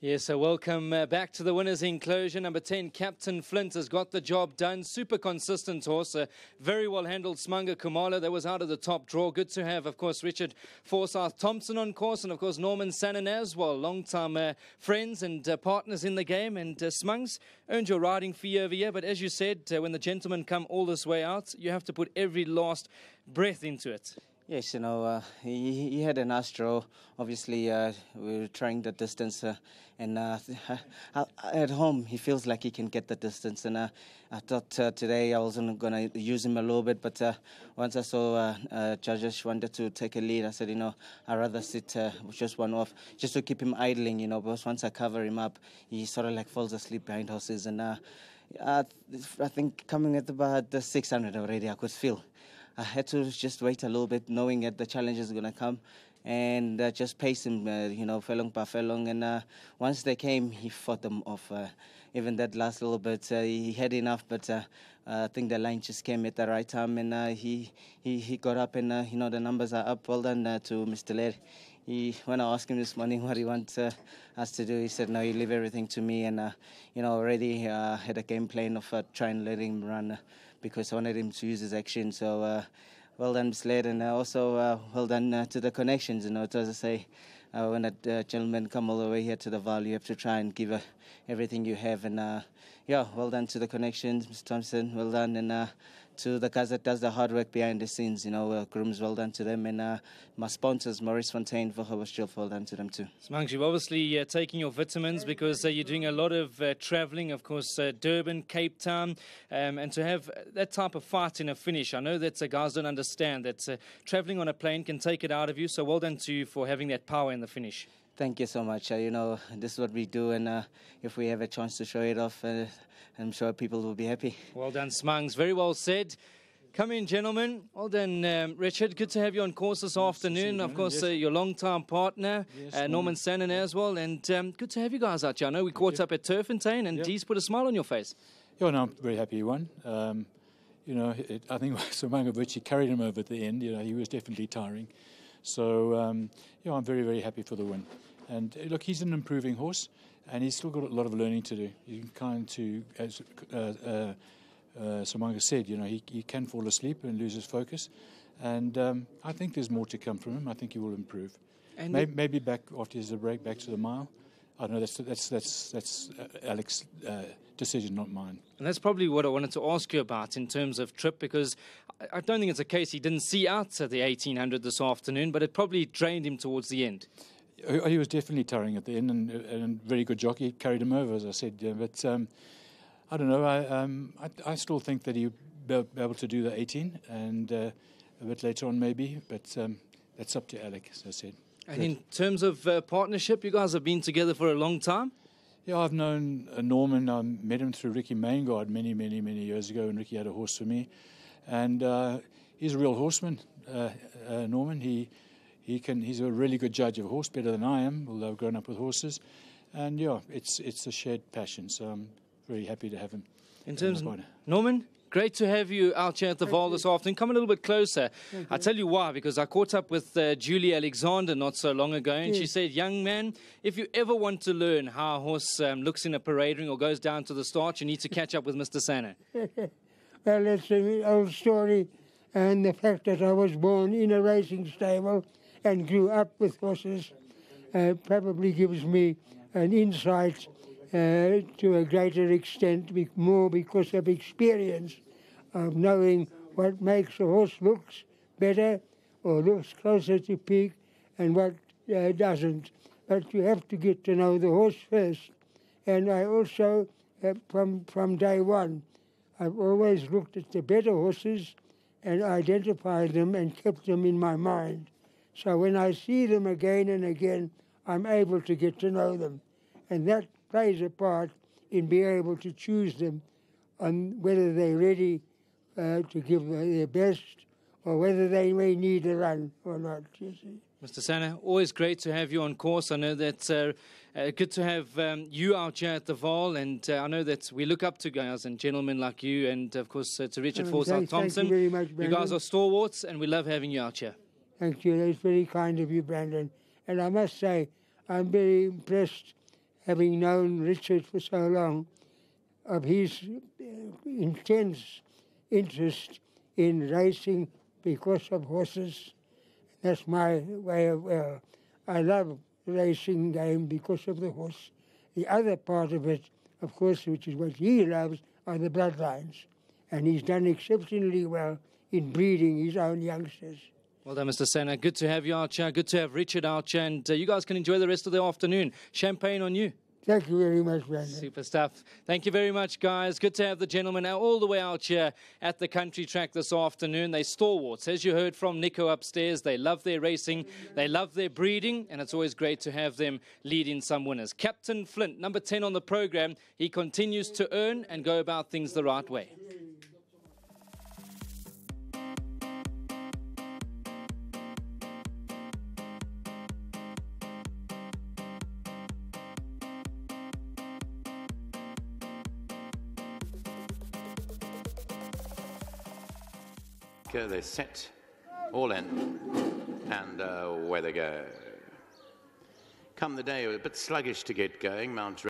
Yes, so welcome back to the winners' enclosure. Number 10, Captain Flint has got the job done. Super consistent horse. Very well handled Smanga Kumalo. That was out of the top draw. Good to have, of course, Richard Forsyth Thompson on course. And, of course, Norman Sannon as well. Long-time friends and partners in the game. And Smungs earned your riding fee over here. But as you said, when the gentlemen come all this way out, you have to put every last breath into it. Yes, he had a nice draw. Obviously, we were trying the distance, and at home he feels like he can get the distance. And I thought today I wasn't going to use him a little bit, but once I saw judges wanted to take a lead, I said, I'd rather sit just one off, just to keep him idling, because once I cover him up, he sort of like falls asleep behind horses. And I think coming at about the 600 already, I could feel. I had to just wait a little bit, knowing that the challenge is going to come, and just pace him, furlong by furlong. And once they came, he fought them off. Even that last little bit, he had enough, but I think the line just came at the right time, and he got up, and the numbers are up. Well done to Mr. Laird. When I asked him this morning what he wants us to do, he said, no, you leave everything to me. And, already had a game plan of trying to let him run because I wanted him to use his action. So well done, Mr. Laird, and also well done to the connections. As I say, when a gentleman come all the way here to the VAAL, you have to try and give everything you have. And, well done to the connections, Mr. Thompson, well done. And to the guys that does the hard work behind the scenes, grooms, well done to them. And my sponsors, Maurice Fontaine, for Hobostil, well done to them too. Smungs, you've obviously taking your vitamins because you're doing a lot of travelling, of course, Durban, Cape Town, and to have that type of fight in a finish. I know that guys don't understand that travelling on a plane can take it out of you, so well done to you for having that power in the finish. Thank you so much. This is what we do, and if we have a chance to show it off, I'm sure people will be happy. Well done, Smungs. Very well said. Come in, gentlemen. Well done, Richard. Good to have you on course this afternoon. Of course, yes. Your long-time partner, yes, Norman Sannon as well. And good to have you guys out here. I know we caught up at Turffontein, and Dee's put a smile on your face. Yeah, no, I'm very happy he won. I think Samangovic carried him over at the end. He was definitely tiring. So, I'm very, very happy for the win. And look, he's an improving horse, and he's still got a lot of learning to do. He's kind to, as Samanga said, he can fall asleep and lose his focus. And I think there's more to come from him. I think he will improve. And maybe back after his break, back to the mile. I don't know, that's Alex's decision, not mine. And that's probably what I wanted to ask you about in terms of trip, because I don't think it's a case he didn't see out at the 1800 this afternoon, but it probably drained him towards the end. He was definitely tiring at the end, and very good jockey, carried him over, as I said. But I don't know, I still think that he'll be able to do the 18, and a bit later on maybe, but that's up to Alex, as I said. And in terms of partnership, you guys have been together for a long time? Yeah, I've known Norman. I met him through Ricky Maingard many, many, many years ago, and Ricky had a horse for me. And he's a real horseman, Norman. He's a really good judge of a horse, better than I am, although I've grown up with horses. And it's a shared passion, so I'm very happy to have him. In terms of Norman, great to have you out here at the VAAL this afternoon. Come a little bit closer. I'll tell you why, because I caught up with Julie Alexander not so long ago, and she said, young man, if you ever want to learn how a horse looks in a parade ring or goes down to the start, you need to catch up with Mr. Sanner. Well, it's an old story, and the fact that I was born in a racing stable and grew up with horses probably gives me an insight to a greater extent, more because of experience of knowing what makes a horse looks better or looks closer to peak and what doesn't. But you have to get to know the horse first. And I also, from day one, I've always looked at the better horses and identified them and kept them in my mind. So when I see them again and again, I'm able to get to know them. And that plays a part in being able to choose them on whether they're ready to give their best or whether they may need a run or not, you see. Mr. Sanner, always great to have you on course. I know that good to have you out here at the VAAL, and I know that we look up to guys and gentlemen like you, and of course to Richard Forsyth Thompson. Thank you very much, Brandon. You guys are stalwarts, and we love having you out here. Thank you. That's very kind of you, Brandon. And I must say, I'm very impressed having known Richard for so long, of his intense interest in racing because of horses. That's my way of, I love the racing game because of the horse. The other part of it, of course, which is what he loves, are the bloodlines. And he's done exceptionally well in breeding his own youngsters. Well done, Mr. Senna. Good to have you out here. Good to have Richard out here. And you guys can enjoy the rest of the afternoon. Champagne on you. Thank you very much, Brandon. Super stuff. Thank you very much, guys. Good to have the gentlemen all the way out here at the country track this afternoon. They're stalwarts. As you heard from Nico upstairs, they love their racing, they love their breeding, and it's always great to have them leading some winners. Captain Flint, number 10 on the program, he continues to earn and go about things the right way. They're set, all in, and away they go. Come the day, a bit sluggish to get going, Mount